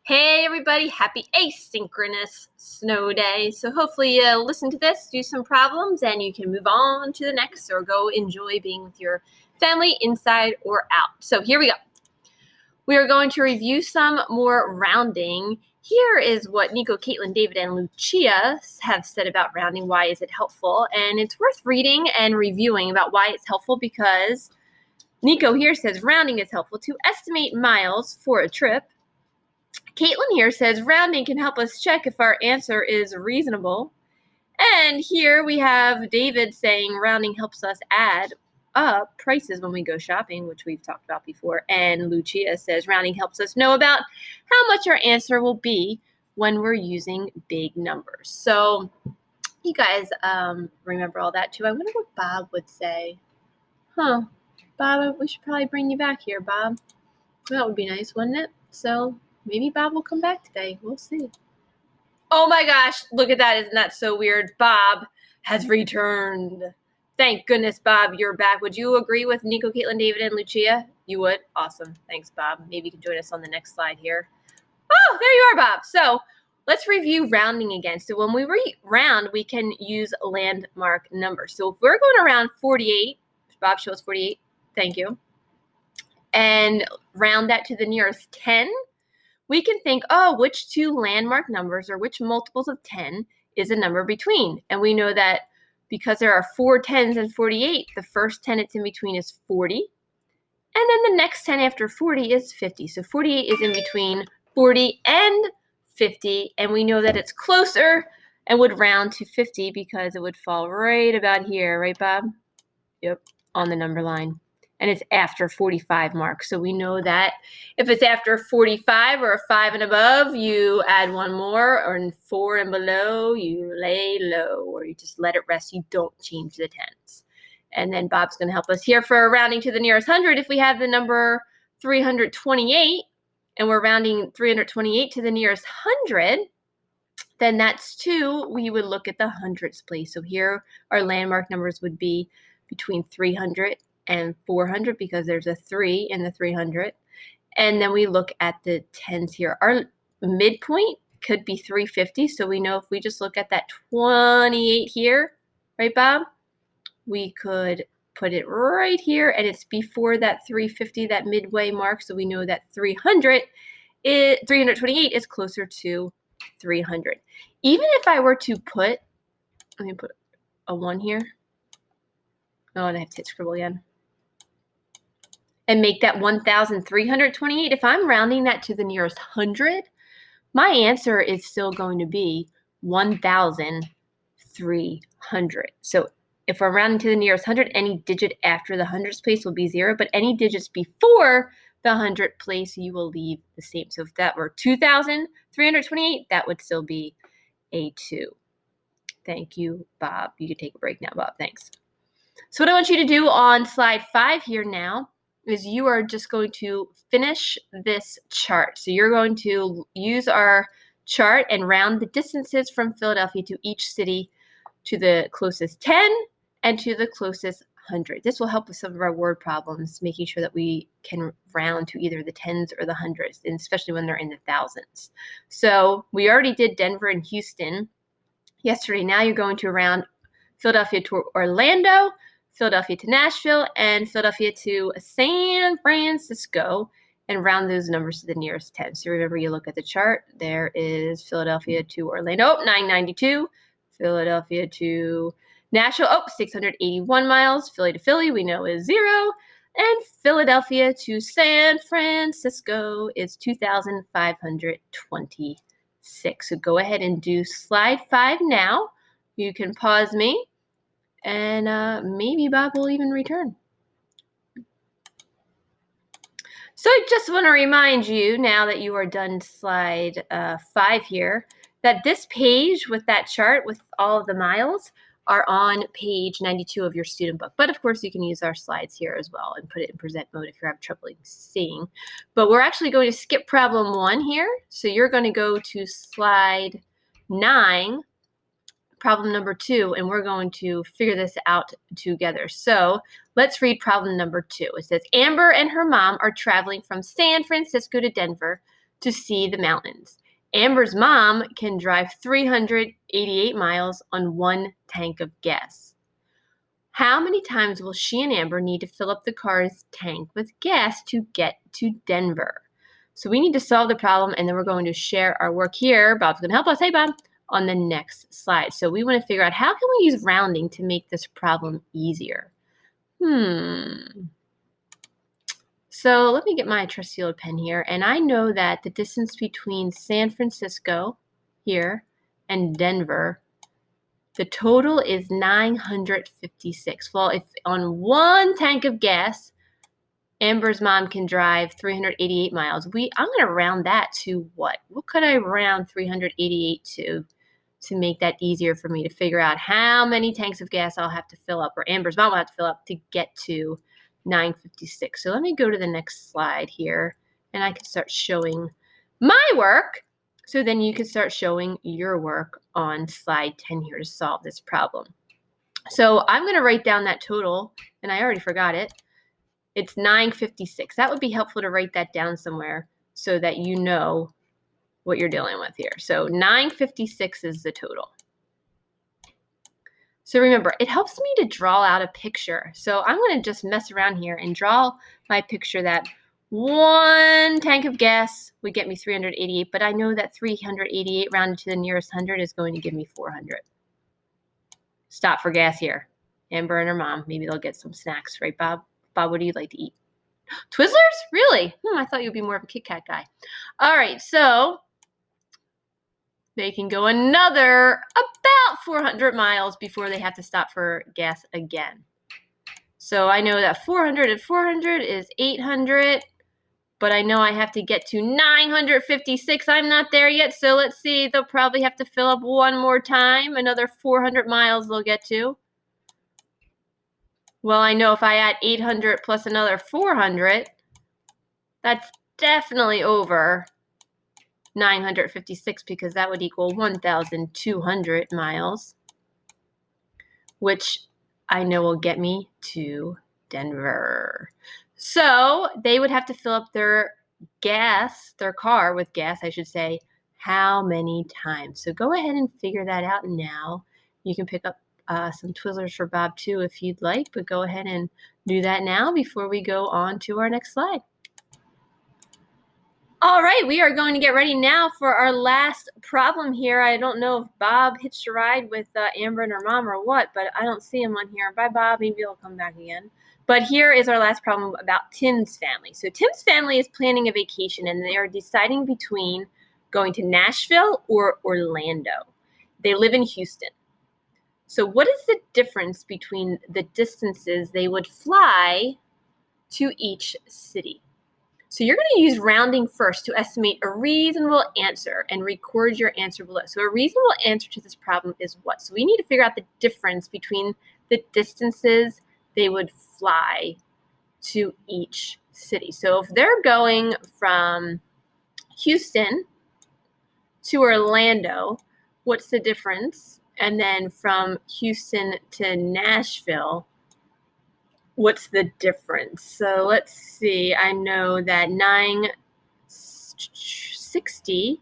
Hey everybody, happy asynchronous snow day. So hopefully you listen to this, do some problems, and you can move on to the next or go enjoy being with your family inside or out. So here we go. We are going to review some more rounding. Here is what Nico, Caitlin, David, and Lucia have said about rounding. Why is it helpful? And it's worth reading and reviewing about why it's helpful because Nico here says rounding is helpful to estimate miles for a trip. Caitlin here says rounding can help us check if our answer is reasonable. And here we have David saying rounding helps us add up prices when we go shopping, which we've talked about before. And Lucia says rounding helps us know about how much our answer will be when we're using big numbers. So you guys remember all that too. I wonder what Bob would say. Bob, we should probably bring you back here, Bob. That would be nice, wouldn't it? So maybe Bob will come back today. We'll see. Oh my gosh, look at that. Isn't that so weird? Bob has returned. Thank goodness, Bob, you're back. Would you agree with Nico, Caitlin, David, and Lucia? You would? Awesome. Thanks, Bob. Maybe you can join us on the next slide here. Oh, there you are, Bob. So let's review rounding again. So when we round, we can use landmark numbers. So if we're going around 48, Bob shows 48. Thank you. And round that to the nearest 10, we can think, which two landmark numbers or which multiples of 10 is a number between? And we know that because there are 4 10s and 48, the first 10 it's in between is 40. And then the next 10 after 40 is 50. So 48 is in between 40 and 50. And we know that it's closer and would round to 50 because it would fall right about here. Right, Bob? Yep, on the number line. And it's after 45 mark. So we know that if it's after 45 or a 5 and above, you add one more, or 4 and below, you lay low, or you just let it rest. You don't change the tens. And then Bob's going to help us here for rounding to the nearest 100. If we have the number 328, and we're rounding 328 to the nearest 100, then that's 2. We would look at the hundredths place. So here our landmark numbers would be between 300 and 400 because there's a 3 in the 300. And then we look at the tens here. Our midpoint could be 350. So we know if we just look at that 28 here, right, Bob? We could put it right here, and it's before that 350, that midway mark. So we know that 328 is closer to 300. Even if I were to put, let me put a 1 here. Oh, and I have to hit scribble again. And make that 1,328. If I'm rounding that to the nearest 100, my answer is still going to be 1,300. So if we're rounding to the nearest 100, any digit after the hundreds place will be 0, but any digits before the 100 place, you will leave the same. So if that were 2,328, that would still be a 2. Thank you, Bob. You can take a break now, Bob. Thanks. So what I want you to do on slide 5 here now is you are just going to finish this chart. So you're going to use our chart and round the distances from Philadelphia to each city to the closest 10 and to the closest 100. This will help with some of our word problems, making sure that we can round to either the tens or the hundreds, and especially when they're in the thousands. So we already did Denver and Houston yesterday. Now you're going to round Philadelphia to Orlando, Philadelphia to Nashville, and Philadelphia to San Francisco, and round those numbers to the nearest 10. So remember, you look at the chart. There is Philadelphia to Orlando, 992. Philadelphia to Nashville, 681 miles. Philly to Philly, we know is 0. And Philadelphia to San Francisco is 2,526. So go ahead and do slide 5 now. You can pause me. And maybe Bob will even return. So I just want to remind you, now that you are done slide 5 here, that this page with that chart with all of the miles are on page 92 of your student book. But of course, you can use our slides here as well and put it in present mode if you're having trouble seeing. But we're actually going to skip problem 1 here. So you're going to go to slide 9. Problem number 2, and we're going to figure this out together. So let's read problem number 2. It says, Amber and her mom are traveling from San Francisco to Denver to see the mountains. Amber's mom can drive 388 miles on 1 tank of gas. How many times will she and Amber need to fill up the car's tank with gas to get to Denver? So we need to solve the problem, and then we're going to share our work here. Bob's going to help us. Hey, Bob. On the next slide. So we want to figure out how can we use rounding to make this problem easier. So let me get my trusty old pen here, and I know that the distance between San Francisco here and Denver, the total is 956. Well, if on 1 tank of gas, Amber's mom can drive 388 miles, I'm going to round that to what? What could I round 388 to make that easier for me to figure out how many tanks of gas I'll have to fill up, or Amber's mom will have to fill up to get to 956. So let me go to the next slide here, and I can start showing my work, so then you can start showing your work on slide 10 here to solve this problem. So I'm going to write down that total, and I already forgot it. It's 956. That would be helpful to write that down somewhere so that you know what you're dealing with here. So 956 is the total. So remember, it helps me to draw out a picture. So I'm going to just mess around here and draw my picture that 1 tank of gas would get me 388, but I know that 388 rounded to the nearest 100 is going to give me 400. Stop for gas here. Amber and her mom, maybe they'll get some snacks, right, Bob? Bob, what do you like to eat? Twizzlers? Really? I thought you'd be more of a Kit Kat guy. All right, so they can go another about 400 miles before they have to stop for gas again. So I know that 400 and 400 is 800, but I know I have to get to 956. I'm not there yet, so let's see. They'll probably have to fill up one more time. Another 400 miles they'll get to. Well, I know if I add 800 plus another 400, that's definitely over 956, because that would equal 1,200 miles, which I know will get me to Denver. So they would have to fill up their car with gas, I should say, how many times? So go ahead and figure that out now. You can pick up some Twizzlers for Bob too if you'd like, but go ahead and do that now before we go on to our next slide. All right, we are going to get ready now for our last problem here. I don't know if Bob hitched a ride with Amber and her mom or what, but I don't see him on here. Bye, Bob. Maybe he'll come back again. But here is our last problem about Tim's family. So Tim's family is planning a vacation, and they are deciding between going to Nashville or Orlando. They live in Houston. So what is the difference between the distances they would fly to each city? So you're going to use rounding first to estimate a reasonable answer and record your answer below. So a reasonable answer to this problem is what? So we need to figure out the difference between the distances they would fly to each city. So if they're going from Houston to Orlando, what's the difference? And then from Houston to Nashville, what's the difference? So let's see. I know that 960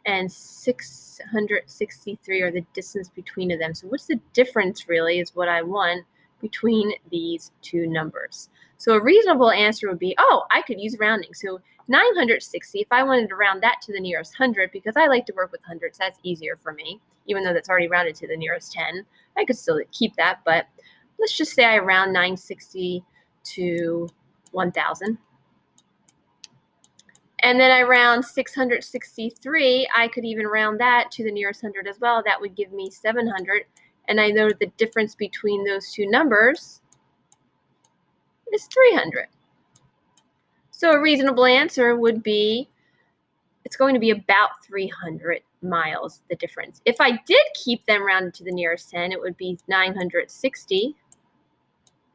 and 663 are the distance between them. So what's the difference really is what I want between these two numbers. So a reasonable answer would be, I could use rounding. So 960, if I wanted to round that to the nearest 100, because I like to work with hundreds, that's easier for me, even though that's already rounded to the nearest 10. I could still keep that, but let's just say I round 960 to 1,000. And then I round 663. I could even round that to the nearest 100 as well. That would give me 700. And I know the difference between those two numbers is 300. So a reasonable answer would be, it's going to be about 300 miles, the difference. If I did keep them rounded to the nearest 10, it would be 960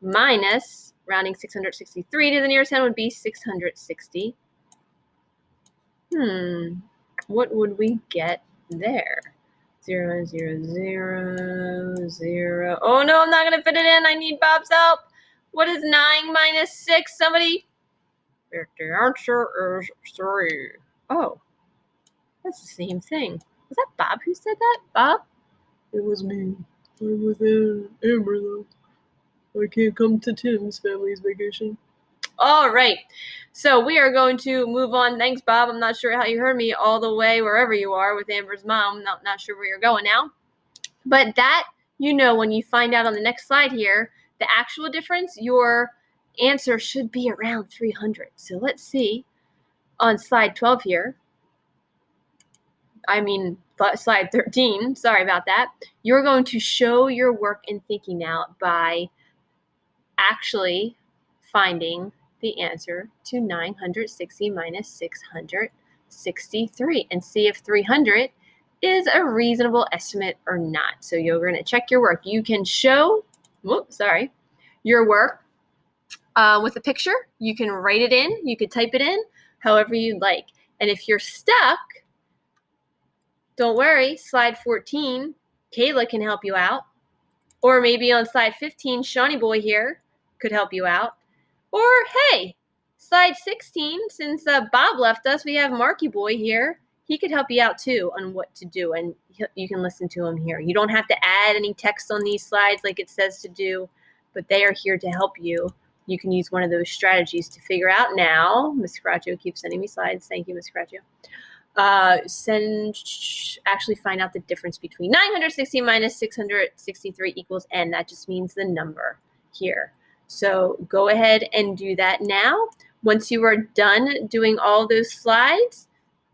minus rounding 663 to the nearest 10 would be 660. What would we get there? 0, 0, 0, 0. Oh no, I'm not going to fit it in. I need Bob's help. What is 9 minus 6? Somebody? The answer is 3. Oh, that's the same thing. Was that Bob who said that? Bob? It was me. I'm with Amber, though. I can't come to Tim's family's vacation. All right. So we are going to move on. Thanks, Bob. I'm not sure how you heard me all the way wherever you are with Amber's mom. Not sure where you're going now. But that, when you find out on the next slide here, the actual difference, your answer should be around 300. So let's see on slide 12 here. Slide 13. Sorry about that. You're going to show your work and thinking now by actually finding the answer to 960 minus 663 and see if 300 is a reasonable estimate or not. So you're going to check your work. You can show, your work with a picture. You can write it in. You could type it in however you'd like. And if you're stuck, don't worry. Slide 14, Kayla can help you out. Or maybe on slide 15, Shawnee Boy here could help you out. Or, hey, slide 16, since Bob left us, we have Marky Boy here. He could help you out, too, on what to do, and you can listen to him here. You don't have to add any text on these slides like it says to do, but they are here to help you. You can use one of those strategies to figure out now. Ms. Caraccio keeps sending me slides. Thank you, Ms. Caraccio. Actually find out the difference between 960 minus 663 equals n. That just means the number here. So go ahead and do that now. Once you are done doing all those slides,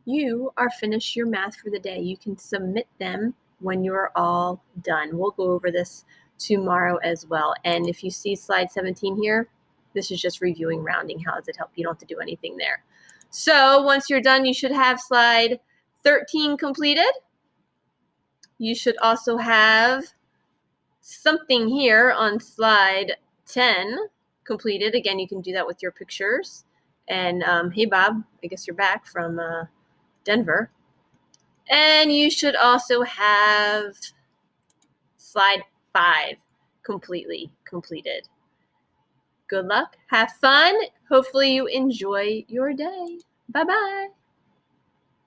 you are finished your math for the day. You can submit them when you are all done. We'll go over this tomorrow as well. And if you see slide 17 here, this is just reviewing rounding. How does it help? You don't have to do anything there. So once you're done, you should have slide 13 completed. You should also have something here on slide 10 completed. Again, you can do that with your pictures. And hey, Bob, I guess you're back from Denver. And you should also have slide 5 completely completed. Good luck. Have fun. Hopefully you enjoy your day. Bye-bye.